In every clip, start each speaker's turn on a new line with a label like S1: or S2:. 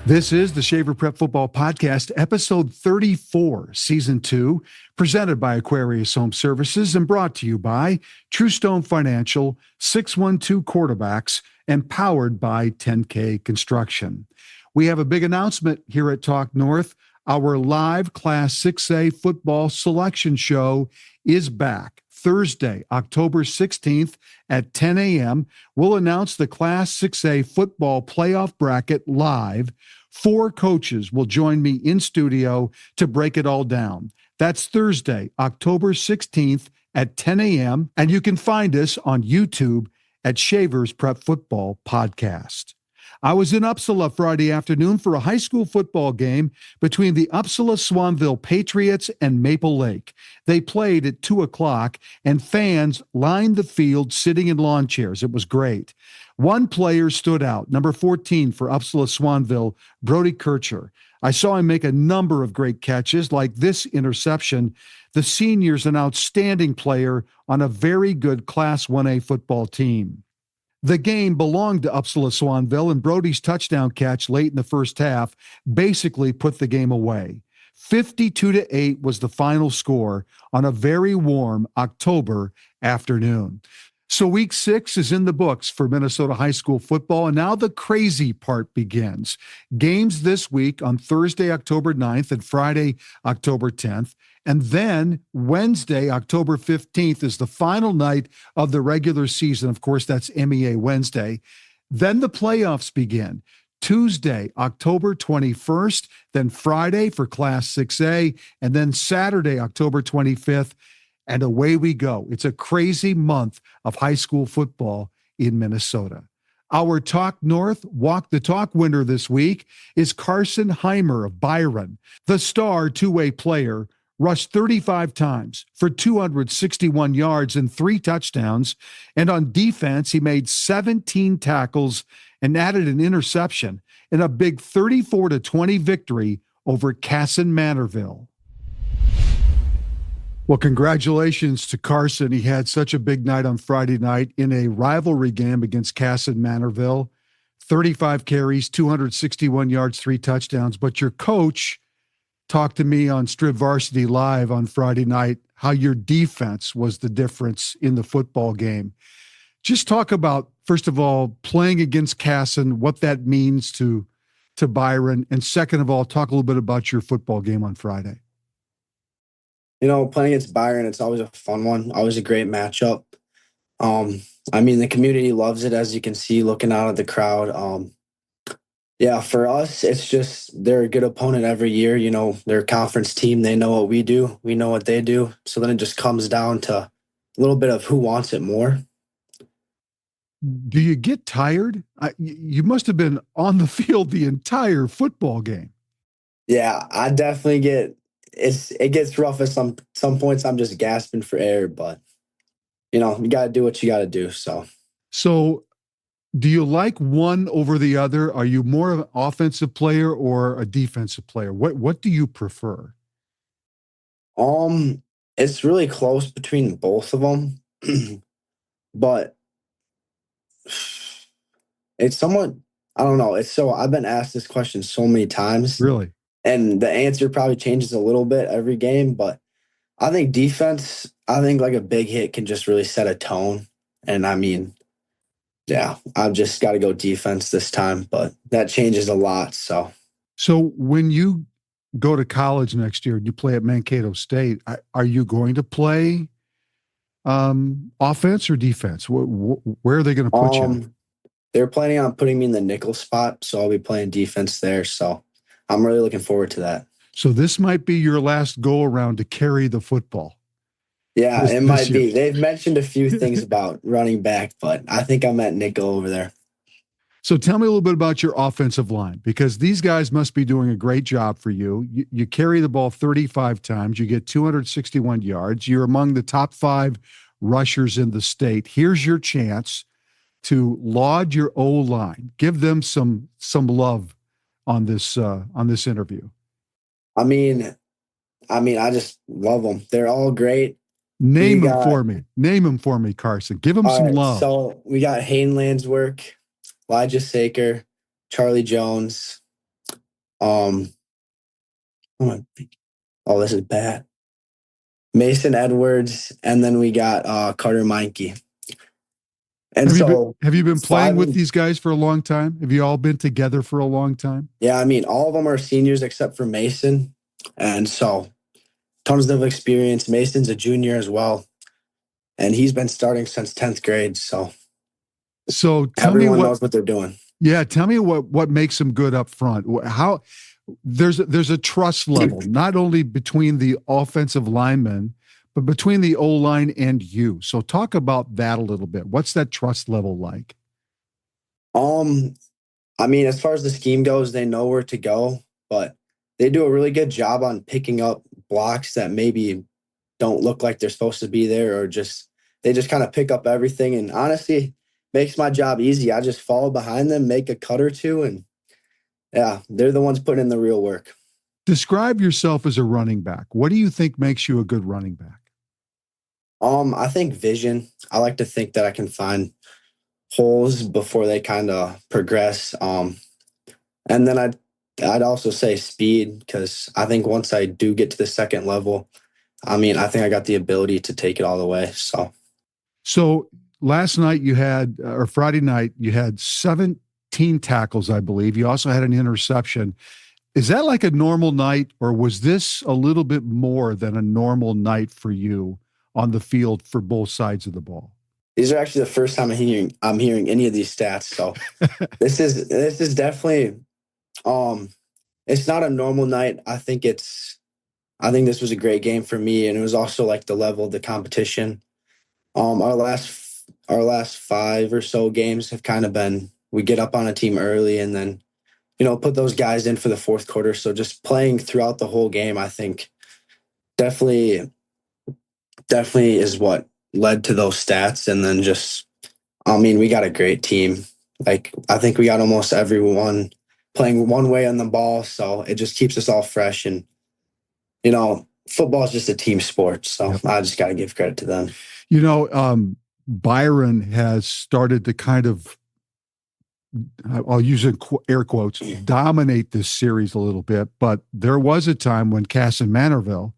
S1: This is the Shaver Prep Football Podcast, episode 34, season 2, presented by Aquarius Home Services and brought to you by True Stone Financial, 612 Quarterbacks, and powered by 10K Construction. We have a big announcement here at Talk North. Our live Class 6A football selection show is back. Thursday, October 16th at 10 a.m., we'll announce the Class 6A football playoff bracket live. 4 coaches will join me in studio to break it all down. That's Thursday, October 16th at 10 a.m., and you can find us on YouTube at Shavers Prep Football Podcast. I was in Uppsala Friday afternoon for a high school football game between the Uppsala-Swanville Patriots and Maple Lake. They played at 2 o'clock, and fans lined the field sitting in lawn chairs. It was great. One player stood out, number 14 for Uppsala-Swanville, Brody Kircher. I saw him make a number of great catches, like this interception. The senior's an outstanding player on a very good Class 1A football team. The game belonged to Uppsala-Swanville, and Brody's touchdown catch late in the first half basically put the game away. 52-8 was the final score on a very warm October afternoon. So week 6 is in the books for Minnesota high school football, and now the crazy part begins. Games this week on Thursday, October 9th and Friday, October 10th. And then Wednesday, October 15th is the final night of the regular season. Of course, that's MEA Wednesday. Then the playoffs begin. Tuesday, October 21st, then Friday for Class 6A, and then Saturday, October 25th. And away we go. It's a crazy month of high school football in Minnesota. Our Talk North Walk the Talk winner this week is Carson Heimer of Byron. The star two-way player rushed 35 times for 261 yards and 3 touchdowns. And on defense, he made 17 tackles and added an interception in a big 34-20 victory over Carson Manorville. Well, congratulations to Carson. He had such a big night on Friday night in a rivalry game against Carson Manorville. 35 carries, 261 yards, 3 touchdowns. But your coach talked to me on Strip Varsity Live on Friday night how your defense was the difference in the football game. Just talk about, first of all, playing against Carson, what that means to Byron. And second of all, talk a little bit about your football game on Friday.
S2: You know, playing against Byron, it's always a fun one, always a great matchup. The community loves it, as you can see, looking out at the crowd. For us, it's just they're a good opponent every year. You know, they're a conference team. They know what we do. We know what they do. So then it just comes down to a little bit of who wants it more.
S1: Do you get tired? You must have been on the field the entire football game.
S2: Yeah, I definitely get it gets rough at some points. I'm just gasping for air, but you know, you got to do what you got to do. So do you like one over the other? Are you more of an offensive player or a defensive player? What do you prefer? It's really close between both of them, but it's somewhat, I don't know. I've been asked this question so many times.
S1: Really?
S2: And the answer probably changes a little bit every game, but I think defense, like a big hit can just really set a tone. And I've just got to go defense this time, but that changes a lot. So
S1: when you go to college next year and you play at Mankato State, are you going to play offense or defense? Where are they going to put you?
S2: They're planning on putting me in the nickel spot, so I'll be playing defense there. So I'm really looking forward to that.
S1: So this might be your last go around to carry the football.
S2: Yeah, it might be. They've mentioned a few things about running back, but I think I'm at nickel over there.
S1: So tell me a little bit about your offensive line, because these guys must be doing a great job for you. You carry the ball 35 times. You get 261 yards. You're among the top 5 rushers in the state. Here's your chance to laud your O-line. Give them some love on this interview. I
S2: just love them. They're all great.
S1: Name them for me, Carson. Give them some love.
S2: So we got Hayden Landswork, Elijah Saker, Charlie Jones, Um, oh, this is bad. Mason Edwards, and then we got Carter Meinke. And so
S1: Have you been playing
S2: 5
S1: with
S2: and
S1: these guys for a long time? Have you all been together for a long time?
S2: yeah, I mean, all of them are seniors except for Mason. And so tons of experience. Mason's a junior as well. And he's been starting since 10th grade. So
S1: So
S2: everyone knows what they're doing.
S1: Yeah, tell me what makes them good up front. How there's a trust level not only between the offensive linemen but between the O line and you. So talk about that a little bit. What's that trust level like?
S2: Um, I mean, as far as the scheme goes, they know where to go, but they do a really good job on picking up blocks that maybe don't look like they're supposed to be there, or they just kind of pick up everything. And honestly, makes my job easy. I just follow behind them, make a cut or two, and yeah, they're the ones putting in the real work.
S1: Describe yourself as a running back. What do you think makes you a good running back?
S2: I think vision. I like to think that I can find holes before they kind of progress. And then I'd also say speed, because I think once I do get to the second level, I mean, I think I got the ability to take it all the way.
S1: So last night you had, or Friday night, you had 17 tackles, I believe. You also had an interception. Is that like a normal night, or was this a little bit more than a normal night for you on the field for both sides of the ball?
S2: These are actually the first time I'm hearing any of these stats. So this is definitely it's not a normal night. I think this was a great game for me, and it was also like the level of the competition. Our last 5 or so games have kind of been, we get up on a team early and then put those guys in for the fourth quarter. So just playing throughout the whole game, I think definitely is what led to those stats. And then just, I mean, we got a great team. Like, I think we got almost everyone playing one way on the ball. So it just keeps us all fresh. And, football is just a team sport. So
S1: Yep.
S2: I just got to give credit to them.
S1: Byron has started to kind of, I'll use air quotes, dominate this series a little bit. But there was a time when Cass and Manorville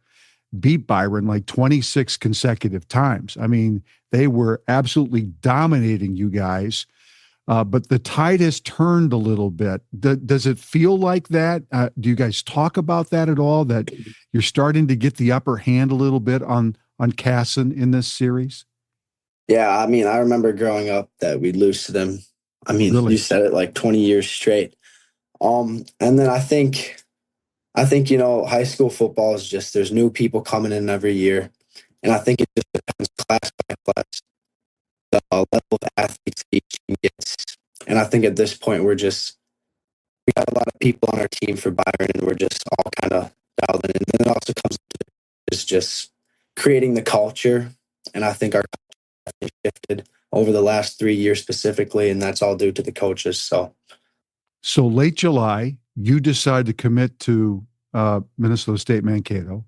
S1: beat Byron like 26 consecutive times. I mean, they were absolutely dominating you guys. But the tide has turned a little bit. Does it feel like that? Do you guys talk about that at all? That you're starting to get the upper hand a little bit on Casson in this series?
S2: Yeah, I mean, I remember growing up that we'd lose to them. I mean,
S1: Really?
S2: you said it, like 20 years straight. And then I think high school football is just, there's new people coming in every year, and I think it just depends class by class the level of athletes each team gets. And I think at this point we got a lot of people on our team for Byron, and we're just all kind of dialed in. And then it also comes to is just creating the culture, and I think our culture has shifted over the last 3 years specifically, and that's all due to the coaches.
S1: So late July, you decide to commit to Minnesota State Mankato.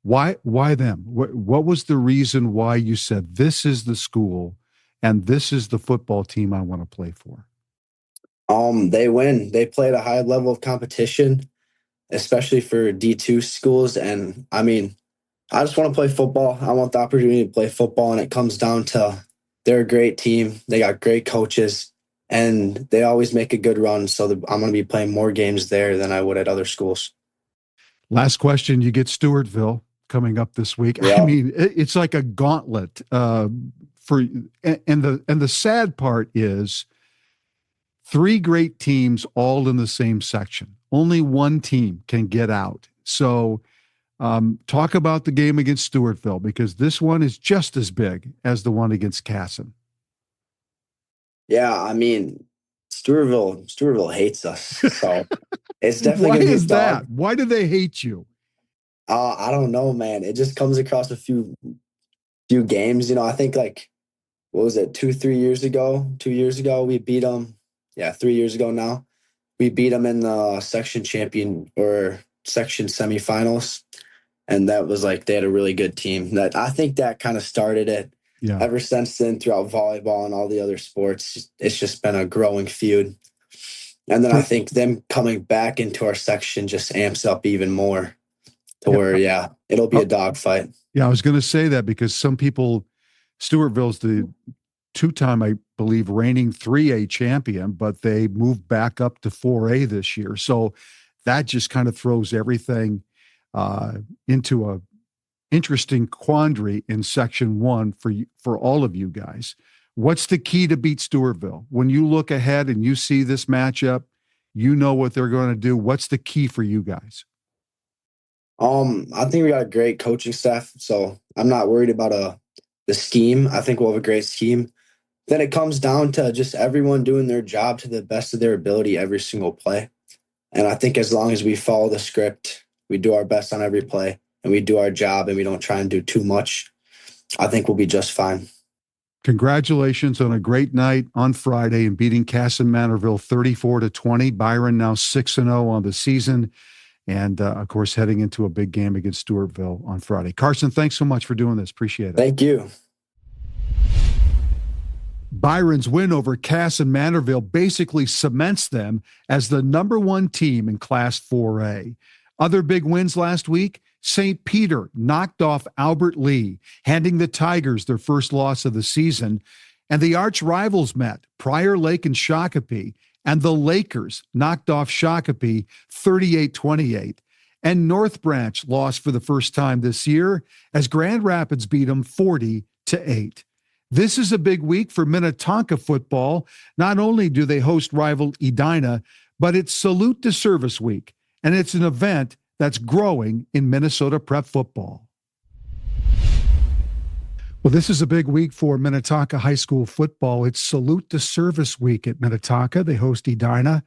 S1: Why them? What was the reason why you said this is the school and this is the football team I want to play for?
S2: They win. They play at a high level of competition, especially for D2 schools. And I mean, I just want to play football. I want the opportunity to play football, and it comes down to they're a great team. They got great coaches, and they always make a good run. So I'm going to be playing more games there than I would at other schools.
S1: Last question, you get Stewartville coming up this week.
S2: Yeah.
S1: I mean, it's like a gauntlet and the sad part is 3 great teams all in the same section. Only one team can get out. So talk about the game against Stewartville, because this one is just as big as the one against Casson.
S2: Yeah, I mean, Stewartville hates us. So it's definitely
S1: Why
S2: going to be
S1: is
S2: a dog.
S1: that? Why do they hate you?
S2: I don't know, man. It just comes across a few games. I think like, what was it, 2 years ago we beat them. Yeah, 3 years ago now. We beat them in the section champion or section semifinals. And that was like, they had a really good team. That I think that kind of started it.
S1: Yeah.
S2: Ever since then, throughout volleyball and all the other sports, it's just been a growing feud. And then I think them coming back into our section just amps up even more to where, yeah, it'll be a dogfight.
S1: Yeah, I was going to say that because some people, Stewartville's the two-time, I believe, reigning 3A champion, but they moved back up to 4A this year. So that just kind of throws everything into a interesting quandary in Section 1 for all of you guys. What's the key to beat Stewartville? When you look ahead and you see this matchup, you know what they're going to do. What's the key for you guys?
S2: I think we got a great coaching staff, so I'm not worried about the scheme. I think we'll have a great scheme. Then it comes down to just everyone doing their job to the best of their ability every single play. And I think as long as we follow the script, we do our best on every play, and we do our job, and we don't try and do too much, I think we'll be just fine.
S1: Congratulations on a great night on Friday and beating Carson Manorville 34-20. Byron now 6-0 on the season. And of course, heading into a big game against Stewartville on Friday. Carson, thanks so much for doing this. Appreciate it.
S2: Thank you.
S1: Byron's win over Carson Manorville basically cements them as the number one team in Class 4A. Other big wins last week, St. Peter knocked off Albert Lee, handing the Tigers their first loss of the season. And the arch rivals met, Prior Lake and Shakopee, and the Lakers knocked off Shakopee 38-28. And North Branch lost for the first time this year as Grand Rapids beat them 40-8. This is a big week for Minnetonka football. Not only do they host rival Edina, but it's Salute to Service Week, and it's an event that's growing in Minnesota prep football. Well, this is a big week for Minnetonka high school football. It's Salute to Service Week at Minnetonka. They host Edina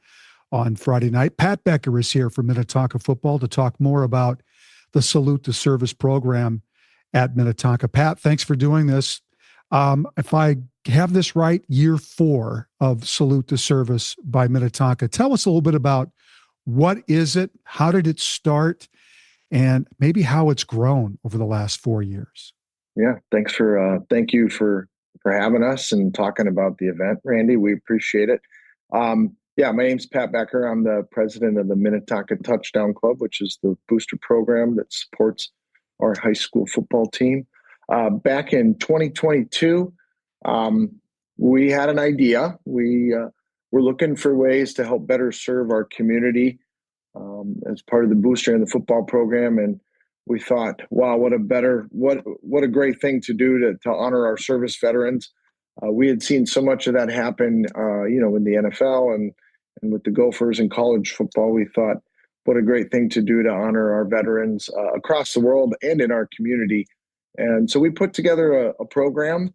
S1: on Friday night. Pat Becker is here for Minnetonka football to talk more about the Salute to Service program at Minnetonka. Pat, thanks for doing this. If I have this right, year 4 of Salute to Service by Minnetonka. Tell us a little bit about what is it, how did it start, and maybe how it's grown over the last 4 years.
S3: Yeah, thank you for having us and talking about the event, Randy. We appreciate it. My name's Pat Becker. I'm the president of the Minnetonka Touchdown Club, which is the booster program that supports our high school football team. Back in 2022, we had an idea. We were looking for ways to help better serve our community as part of the booster and the football program. And we thought, wow, what a great thing to do to honor our service veterans. We had seen so much of that happen, in the NFL and with the Gophers in college football. We thought, what a great thing to do to honor our veterans across the world and in our community. And so we put together a program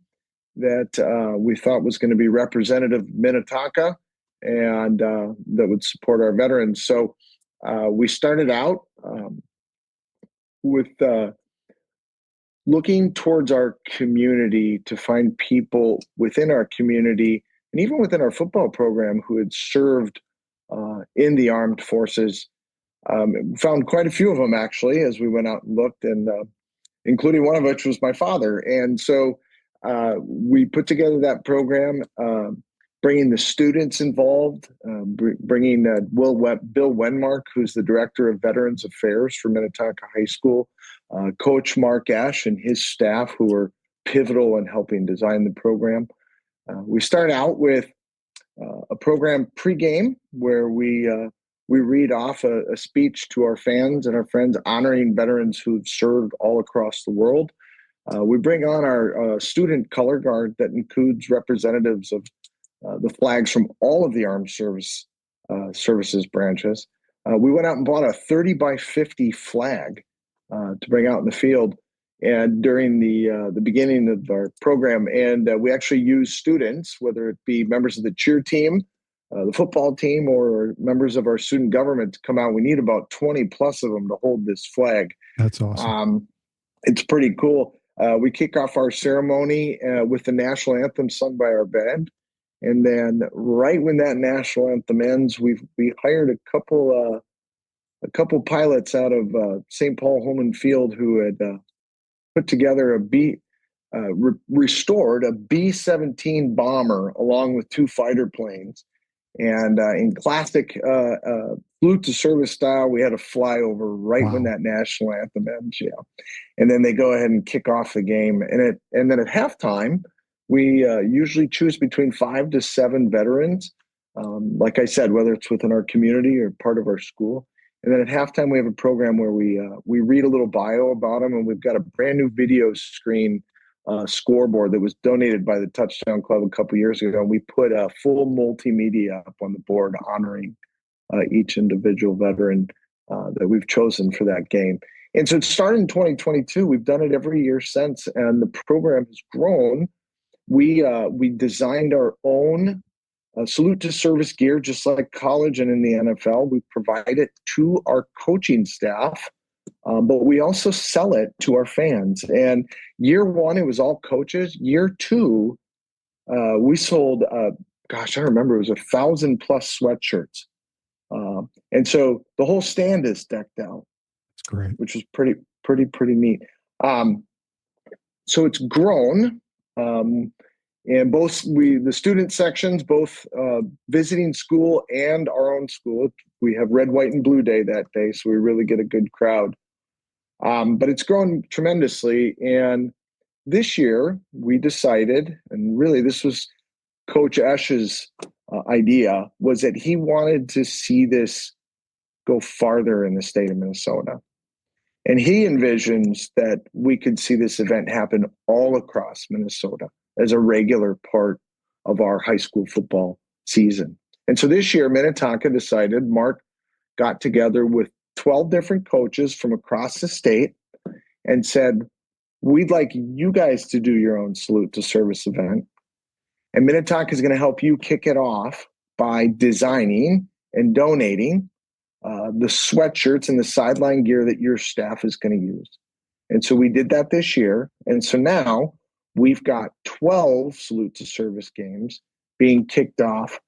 S3: that we thought was going to be representative of Minnetonka and that would support our veterans. So we started out with looking towards our community to find people within our community and even within our football program who had served in the armed forces. Found quite a few of them, actually, as we went out and looked, and including one of which was my father. And so we put together that program, bringing the students involved, bringing Bill Wenmark, who's the director of Veterans Affairs for Minnetonka High School, Coach Mark Ash and his staff, who were pivotal in helping design the program. We start out with a program pregame where we read off a speech to our fans and our friends honoring veterans who've served all across the world. We bring on our student color guard that includes representatives of the flags from all of the armed services branches. We went out and bought a 30 by 50 flag to bring out in the field and during the beginning of our program. And we actually use students, whether it be members of the cheer team, the football team, or members of our student government to come out. We need about 20 plus of them to hold this flag.
S1: That's awesome.
S3: It's pretty cool. We kick off our ceremony with the national anthem sung by our band. And then right when that national anthem ends, we hired a couple pilots out of St. Paul Holman Field who had put together restored a B-17 bomber along with 2 fighter planes. And in classic flute to service style, we had a flyover right when
S1: Wow.
S3: that national anthem ends. Yeah. And then they go ahead and kick off the game. And then at halftime, we usually choose between 5 to 7 veterans. Like I said, whether it's within our community or part of our school. And then at halftime, we have a program where we read a little bio about them, and we've got a brand new video screen scoreboard that was donated by the Touchdown Club a couple years ago. And we put a full multimedia up on the board honoring each individual veteran that we've chosen for that game. And so it started in 2022. We've done it every year since, and the program has grown. We designed our own salute to service gear, just like college and in the NFL. We provide it to our coaching staff, but we also sell it to our fans. And year one, it was all coaches. Year two, we sold, I remember it was 1,000 plus sweatshirts. And so the whole stand is decked out.
S1: That's great.
S3: Which is pretty neat. So it's grown. And the student sections, both visiting school and our own school, we have red, white, and blue day that day, so we really get a good crowd. But it's grown tremendously. And this year we decided, and really this was Coach Esch's idea, was that he wanted to see this go farther in the state of Minnesota. And he envisions that we could see this event happen all across Minnesota as a regular part of our high school football season. And so this year, Minnetonka decided, Mark got together with 12 different coaches from across the state and said, we'd like you guys to do your own salute to service event. And Minnetonka is going to help you kick it off by designing and donating the sweatshirts and the sideline gear that your staff is going to use. And so we did that this year. And so now we've got 12 salute to service games being kicked off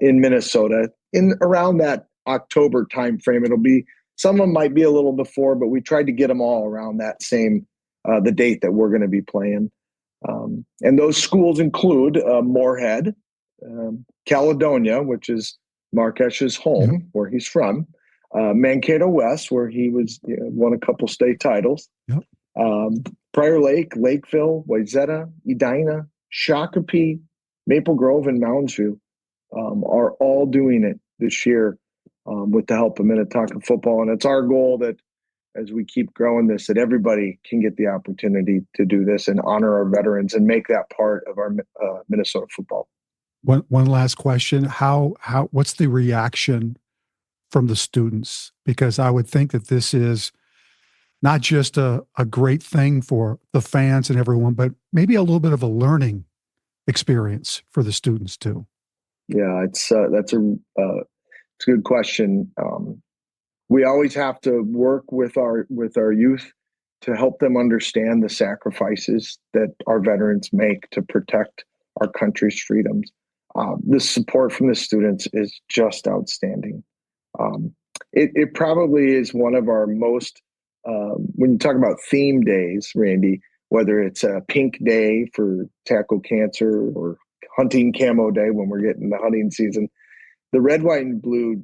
S3: in Minnesota in around that October timeframe. It'll be, some of them might be a little before, but we tried to get them all around that same, the date that we're going to be playing. And those schools include Moorhead, Caledonia, which is Mark Esch's home, where he's from, Mankato West, where he was won a couple state titles, Prior Lake, Lakeville, Wayzata, Edina, Shakopee, Maple Grove, and Mounds View are all doing it this year with the help of Minnetonka football. And it's our goal that as we keep growing this, that everybody can get the opportunity to do this and honor our veterans and make that part of our Minnesota football.
S1: One last question. What's the reaction from the students? Because I would think that this is not just a great thing for the fans and everyone, but maybe a little bit of a learning experience for the students too.
S3: Yeah, it's a good question. We always have to work with our youth to help them understand the sacrifices that our veterans make to protect our country's freedoms. The support from the students is just outstanding. It probably is one of our most, when you talk about theme days, Randy, whether it's a pink day for tackle cancer or hunting camo day when we're getting the hunting season, the red, white, and blue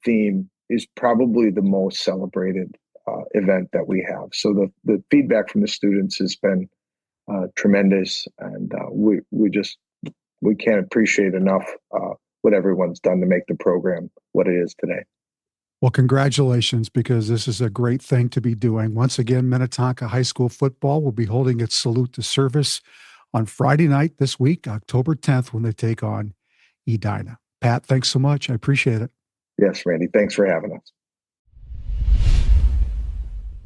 S3: theme is probably the most celebrated event that we have. So the feedback from the students has been tremendous, and we can't appreciate enough what everyone's done to make the program what it is today.
S1: Well, congratulations, because this is a great thing to be doing. Once again, Minnetonka High School football will be holding its salute to service on Friday night this week, October 10th, when they take on Edina. Pat, thanks so much. I appreciate it.
S3: Yes, Randy. Thanks for having us.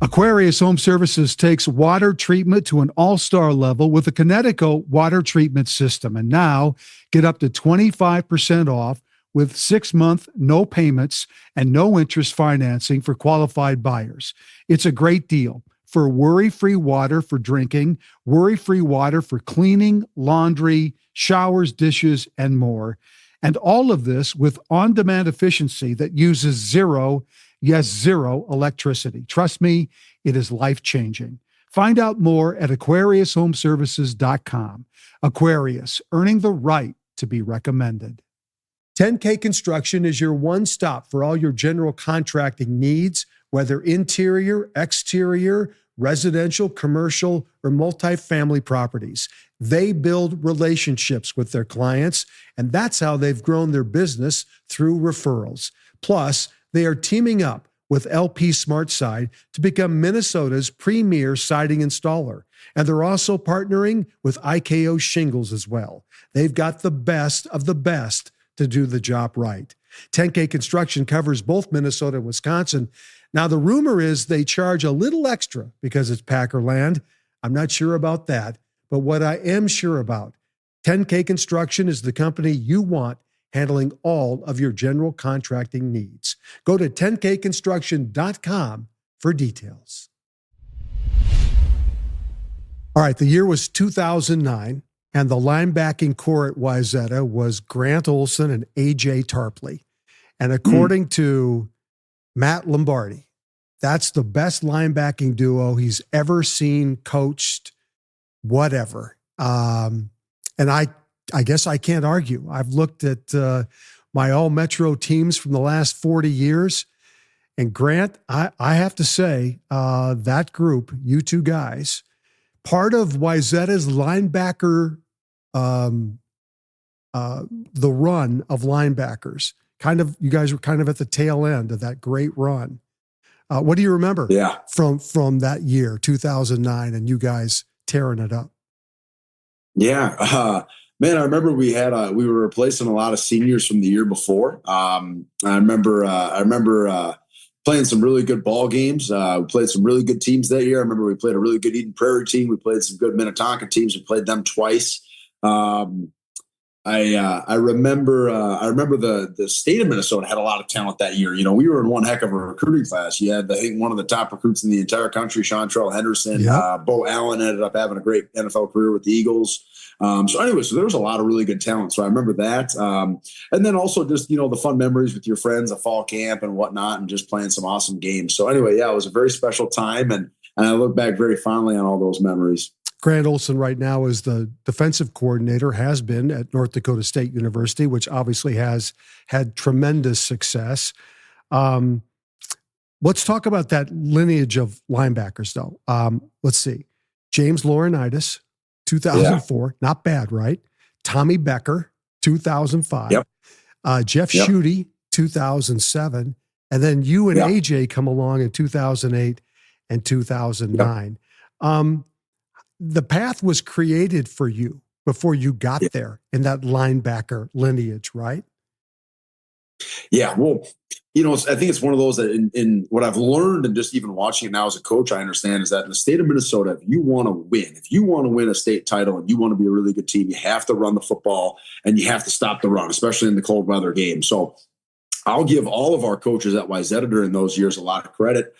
S1: Aquarius Home Services takes water treatment to an all-star level with the Connecticut water treatment system. And now get up to 25% off with 6-month no payments and no interest financing for qualified buyers. It's a great deal for worry-free water for drinking, worry-free water for cleaning, laundry, showers, dishes, and more. And all of this with on-demand efficiency that uses zero electricity. Trust me, it is life-changing. Find out more at AquariusHomeservices.com. Aquarius, earning the right to be recommended. 10K Construction is your one stop for all your general contracting needs, whether interior, exterior, residential, commercial, or multifamily properties. They build relationships with their clients, and that's how they've grown their business through referrals. Plus, they are teaming up with LP SmartSide to become Minnesota's premier siding installer. And they're also partnering with IKO Shingles as well. They've got the best of the best to do the job right. 10K Construction covers both Minnesota and Wisconsin. Now, the rumor is they charge a little extra because it's Packer land. I'm not sure about that, but what I am sure about, 10K Construction is the company you want handling all of your general contracting needs. Go to 10kconstruction.com for details. All right, the year was 2009, and the linebacking core at Wayzata was Grant Olson and A.J. Tarpley. And according to Matt Lombardi, that's the best linebacking duo he's ever seen, coached, whatever. And I guess I can't argue. I've looked at my all-Metro teams from the last 40 years, and Grant, I have to say, that group, you two guys, part of Wayzata's linebacker, the run of linebackers, you guys were kind of at the tail end of that great run. What do you remember from that year, 2009, and you guys tearing it up?
S4: Yeah. Man, I remember we were replacing a lot of seniors from the year before. I remember playing some really good ball games. We played some really good teams that year. I remember we played a really good Eden Prairie team. We played some good Minnetonka teams. We played them twice. I remember the state of Minnesota had a lot of talent that year. You know, we were in one heck of a recruiting class. You had, I think, one of the top recruits in the entire country, Chantrell Henderson.
S1: Yep.
S4: Bo Allen ended up having a great NFL career with the Eagles. So there was a lot of really good talent. So I remember that. And then also just, you know, the fun memories with your friends at fall camp and whatnot, and just playing some awesome games. So anyway, yeah, it was a very special time. And I look back very fondly on all those memories.
S1: Grant Olson right now is the defensive coordinator, has been at North Dakota State University, which obviously has had tremendous success. Let's talk about that lineage of linebackers, though. Let's see. James Laurinaitis, 2004. Not bad, right? Tommy Becker, 2005.
S4: Yep.
S1: Jeff Schutte, 2007. And then you and AJ come along in 2008 and 2009. Yep. The path was created for you before you got there in that linebacker lineage, right?
S4: Yeah. Well, you know, I think it's one of those that in what I've learned, and just even watching it now as a coach, I understand is that in the state of Minnesota, if you want to win a state title and you want to be a really good team, you have to run the football and you have to stop the run, especially in the cold weather game. So I'll give all of our coaches at Wayzata during those years a lot of credit.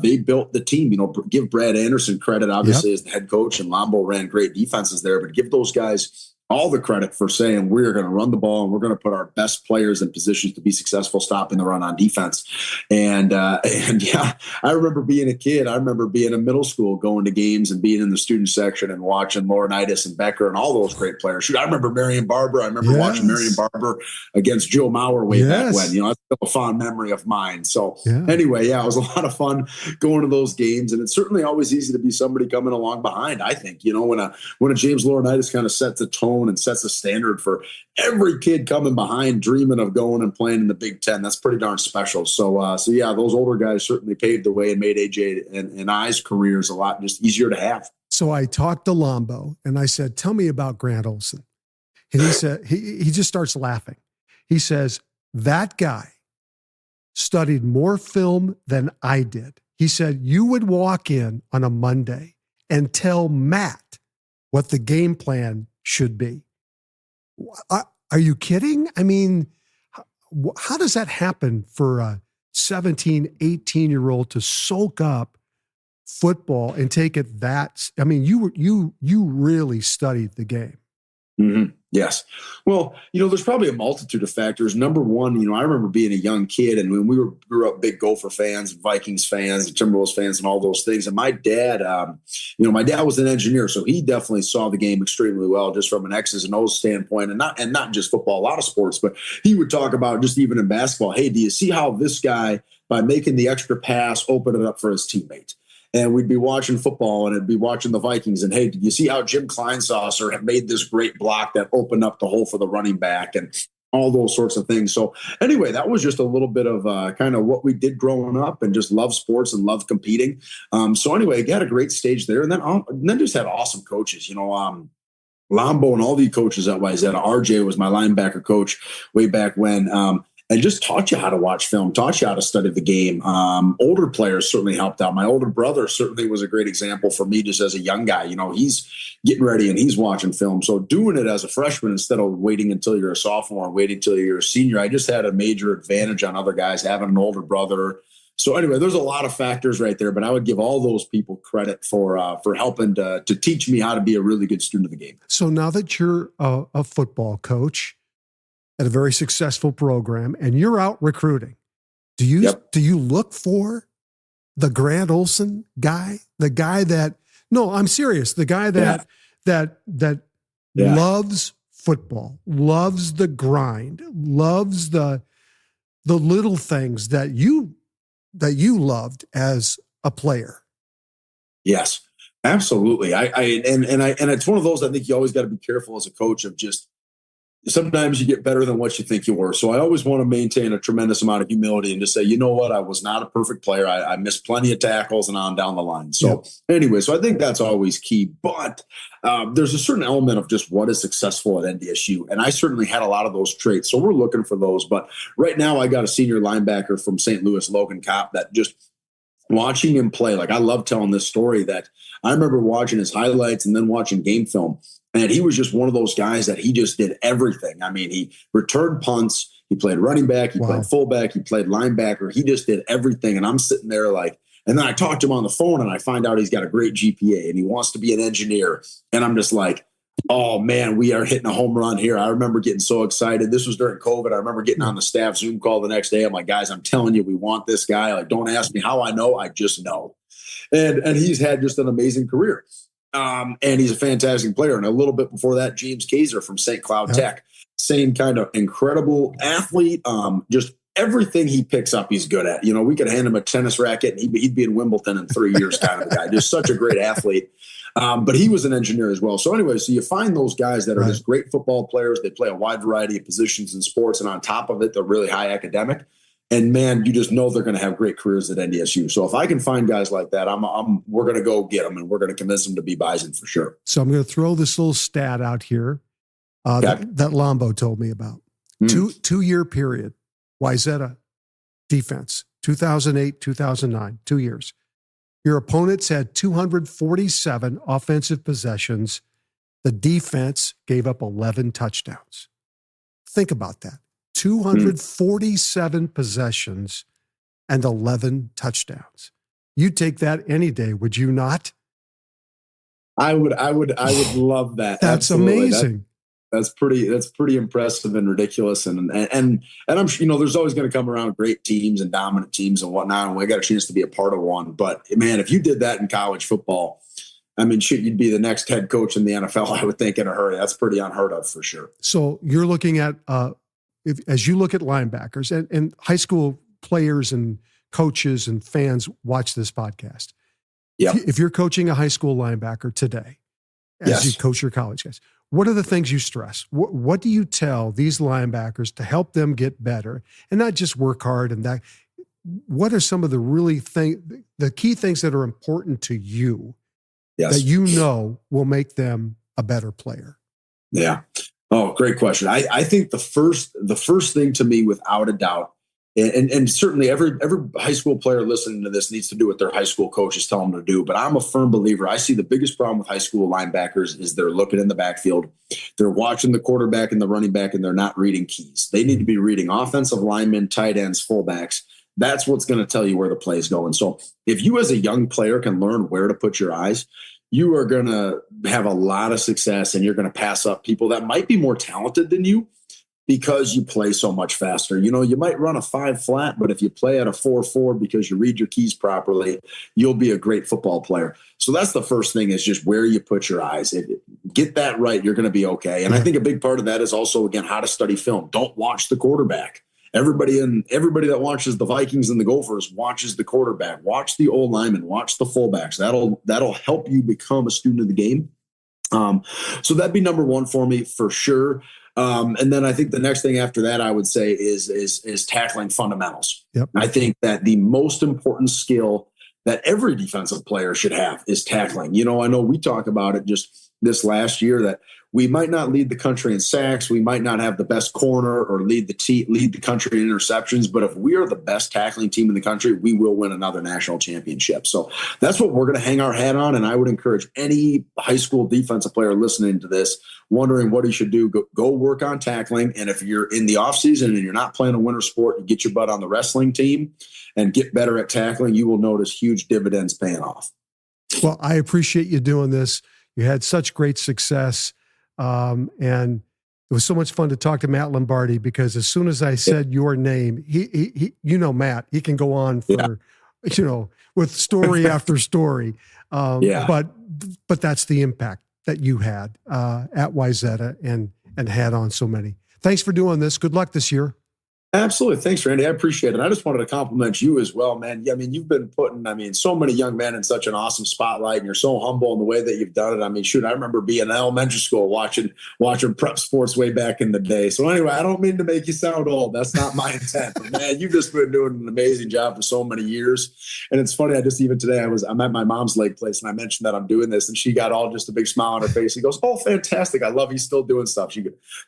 S4: They built the team. You know, give Brad Anderson credit, obviously, as the head coach, and Lombo ran great defenses there. But give those guys all the credit for saying we're going to run the ball and we're going to put our best players in positions to be successful stopping the run on defense. And yeah, I remember being a kid. I remember being in middle school, going to games and being in the student section and watching Laurinaitis and Becker and all those great players. Shoot, I remember Marion Barber. I remember watching Marion Barber against Joe Mauer way back when. You know, that's still a fond memory of mine. So anyway, yeah, it was a lot of fun going to those games, and it's certainly always easy to be somebody coming along behind. I think, you know, when a James Laurinaitis kind of sets the tone and sets the standard for every kid coming behind, dreaming of going and playing in the Big Ten. That's pretty darn special. So yeah, those older guys certainly paved the way and made AJ and I's careers a lot just easier to have.
S1: So I talked to Lombo and I said, "Tell me about Grant Olson." And he said, he just starts laughing. He says, "That guy studied more film than I did." He said, "You would walk in on a Monday and tell Matt what the game plan should be." Are you kidding? I mean, how does that happen for a 17, 18-year-old to soak up football and take it that? I mean, you really studied the game.
S4: Mm-hmm. Yes. Well, there's probably a multitude of factors. Number one, I remember being a young kid and when we grew up big Gopher fans, Vikings fans, Timberwolves fans, and all those things. And my dad, my dad was an engineer, so he definitely saw the game extremely well, just from an X's and O's standpoint, and not just football, a lot of sports. But he would talk about just even in basketball. Hey, do you see how this guy, by making the extra pass, opened it up for his teammate? And we'd be watching football and it'd be watching the Vikings. And, hey, did you see how Jim Kleinsasser had made this great block that opened up the hole for the running back and all those sorts of things? So anyway, that was just a little bit of kind of what we did growing up and just love sports and love competing. So anyway, got a great stage there. And then just had awesome coaches, Lambo and all the coaches at Wayzata. RJ was my linebacker coach way back when. And just taught you how to watch film, taught you how to study the game. Older players certainly helped out. My older brother certainly was a great example for me just as a young guy. He's getting ready and he's watching film. So doing it as a freshman instead of waiting until you're a sophomore, waiting until you're a senior, I just had a major advantage on other guys having an older brother. So anyway, there's a lot of factors right there, but I would give all those people credit for helping to teach me how to be a really good student of the game.
S1: So now that you're a football coach at a very successful program and you're out recruiting, do you look for the Grant Olson guy, the guy that, no, I'm serious, the guy that loves football, loves the grind, loves the little things that you loved as a player?
S4: Yes, absolutely. And it's one of those, I think you always got to be careful as a coach of just, sometimes you get better than what you think you were. So I always want to maintain a tremendous amount of humility and just say, you know what, I was not a perfect player. I missed plenty of tackles and on down the line. So anyway, so I think that's always key. But there's a certain element of just what is successful at NDSU. And I certainly had a lot of those traits. So we're looking for those. But right now I got a senior linebacker from St. Louis, Logan Kopp, that just watching him play. Like, I love telling this story that I remember watching his highlights and then watching game film. And he was just one of those guys that he just did everything. I mean, he returned punts, he played running back, he played fullback, he played linebacker. He just did everything. And I'm sitting there like, and then I talked to him on the phone and I find out he's got a great GPA and he wants to be an engineer. And I'm just like, oh man, we are hitting a home run here. I remember getting so excited. This was during COVID. I remember getting on the staff Zoom call the next day. I'm like, guys, I'm telling you, we want this guy. Like, don't ask me how I know. I just know. And he's had just an amazing career. And he's a fantastic player. And a little bit before that, James Kaiser from St. Cloud Tech, same kind of incredible athlete. Just everything he picks up, he's good at. We could hand him a tennis racket and he'd be in Wimbledon in 3 years kind of a guy. Just such a great athlete. But he was an engineer as well. So anyway, so you find those guys that are just great football players. They play a wide variety of positions in sports. And on top of it, they're really high academic. And man, you just know they're going to have great careers at NDSU. So if I can find guys like that, we're going to go get them and we're going to convince them to be Bison for sure.
S1: So I'm going to throw this little stat out here that Lambo told me about. 2-year period, Wayzata defense, 2008, 2009, 2 years. Your opponents had 247 offensive possessions. The defense gave up 11 touchdowns. Think about that. 247 possessions and 11 touchdowns. You'd take that any day, would you not?
S4: I would love that.
S1: That's
S4: Absolutely.
S1: amazing.
S4: That's pretty impressive and ridiculous. And I'm sure, there's always going to come around great teams and dominant teams and whatnot. And we got a chance to be a part of one. But man, if you did that in college football, I mean, you'd be the next head coach in the NFL, I would think, in a hurry. That's pretty unheard of for sure.
S1: So you're looking at, as you look at linebackers and high school players and coaches and fans watch this podcast.
S4: Yeah.
S1: If you're coaching a high school linebacker today, as you coach your college guys, what are the things you stress? What do you tell these linebackers to help them get better and not just work hard and that? What are some of the key things that are important to you that will make them a better player?
S4: Yeah. Oh, great question. I think the first thing to me, without a doubt, and certainly every high school player listening to this needs to do what their high school coaches tell them to do. But I'm a firm believer. I see the biggest problem with high school linebackers is they're looking in the backfield, they're watching the quarterback and the running back, and they're not reading keys. They need to be reading offensive linemen, tight ends, fullbacks. That's what's going to tell you where the play is going. So if you as a young player can learn where to put your eyes, you are going to have a lot of success, and you're going to pass up people that might be more talented than you because you play so much faster. You know, you might run a 5 flat, but if you play at a 4-4 because you read your keys properly, you'll be a great football player. So that's the first thing, is just where you put your eyes. Get that right, you're going to be okay. And I think a big part of that is also, again, how to study film. Don't watch the quarterback. Everybody that watches the Vikings and the Gophers watches the quarterback. Watch the old lineman. Watch the fullbacks. That'll help you become a student of the game. So that'd be number one for me for sure. And then I think the next thing after that, I would say is tackling fundamentals.
S1: Yep.
S4: I think that the most important skill that every defensive player should have is tackling. You know, I know we talk about it just this last year that we might not lead the country in sacks. We might not have the best corner or lead the country in interceptions. But if we are the best tackling team in the country, we will win another national championship. So that's what we're going to hang our hat on. And I would encourage any high school defensive player listening to this, wondering what he should do, go work on tackling. And if you're in the offseason and you're not playing a winter sport, you get your butt on the wrestling team and get better at tackling, you will notice huge dividends paying off.
S1: Well, I appreciate you doing this. You had such great success. And it was so much fun to talk to Matt Lombardi, because as soon as I said your name, he Matt, he can go on for, with story after story. But that's the impact that you had, at Wayzata and had on so many. Thanks for doing this. Good luck this year.
S4: Absolutely. Thanks, Randy. I appreciate it. I just wanted to compliment you as well, man. I mean, you've been putting, so many young men in such an awesome spotlight, and you're so humble in the way that you've done it. I mean, shoot, I remember being in elementary school watching prep sports way back in the day. So anyway, I don't mean to make you sound old. That's not my intent. But man, you've just been doing an amazing job for so many years. And it's funny, even today, I'm at my mom's lake place, and I mentioned that I'm doing this, and she got all just a big smile on her face. He goes, "Oh, fantastic. I love you still doing stuff."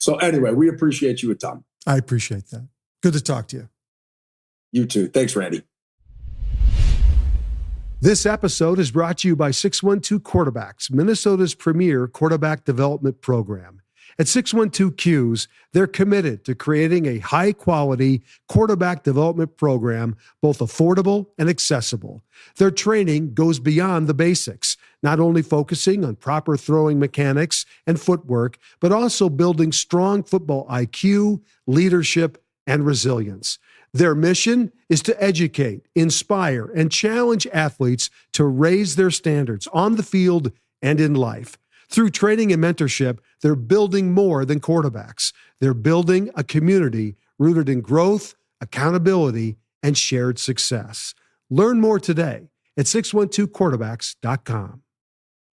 S4: So anyway, we appreciate you a ton.
S1: I appreciate that. Good to talk to you.
S4: You too. Thanks, Randy.
S1: This episode is brought to you by 612 Quarterbacks, Minnesota's premier quarterback development program. At 612 Qs, they're committed to creating a high-quality quarterback development program, both affordable and accessible. Their training goes beyond the basics, not only focusing on proper throwing mechanics and footwork, but also building strong football IQ, leadership, and resilience. Their mission is to educate, inspire, and challenge athletes to raise their standards on the field and in life. Through training and mentorship, they're building more than quarterbacks. They're building a community rooted in growth, accountability, and shared success. Learn more today at 612quarterbacks.com.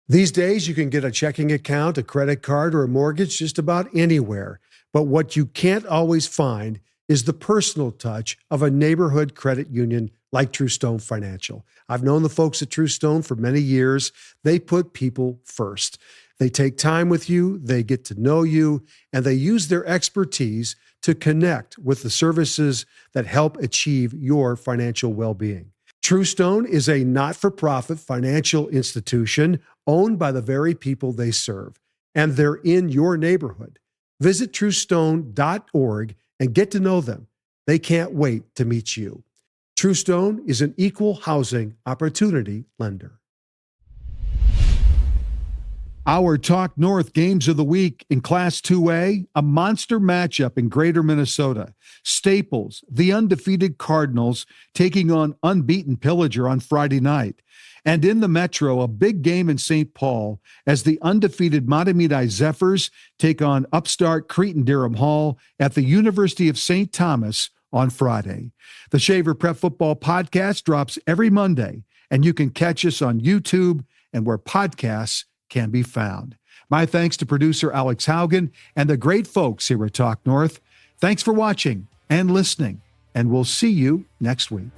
S1: These days, you can get a checking account, a credit card, or a mortgage just about anywhere. But what you can't always find is the personal touch of a neighborhood credit union like Truestone Financial. I've known the folks at Truestone for many years. They put people first. They take time with you, they get to know you, and they use their expertise to connect with the services that help achieve your financial well-being. Truestone is a not-for-profit financial institution owned by the very people they serve, and they're in your neighborhood. Visit truestone.org and get to know them. They can't wait to meet you. Truestone is an equal housing opportunity lender. Our Talk North games of the week in Class 2A, a monster matchup in Greater Minnesota. Staples, the undefeated Cardinals, taking on unbeaten Pillager on Friday night. And in the Metro, a big game in St. Paul as the undefeated Matamidi Zephyrs take on upstart Cretin-Derham Hall at the University of St. Thomas on Friday. The Shaver Prep Football Podcast drops every Monday, and you can catch us on YouTube and where podcasts can be found. My thanks to producer Alex Haugen and the great folks here at Talk North. Thanks for watching and listening, and we'll see you next week.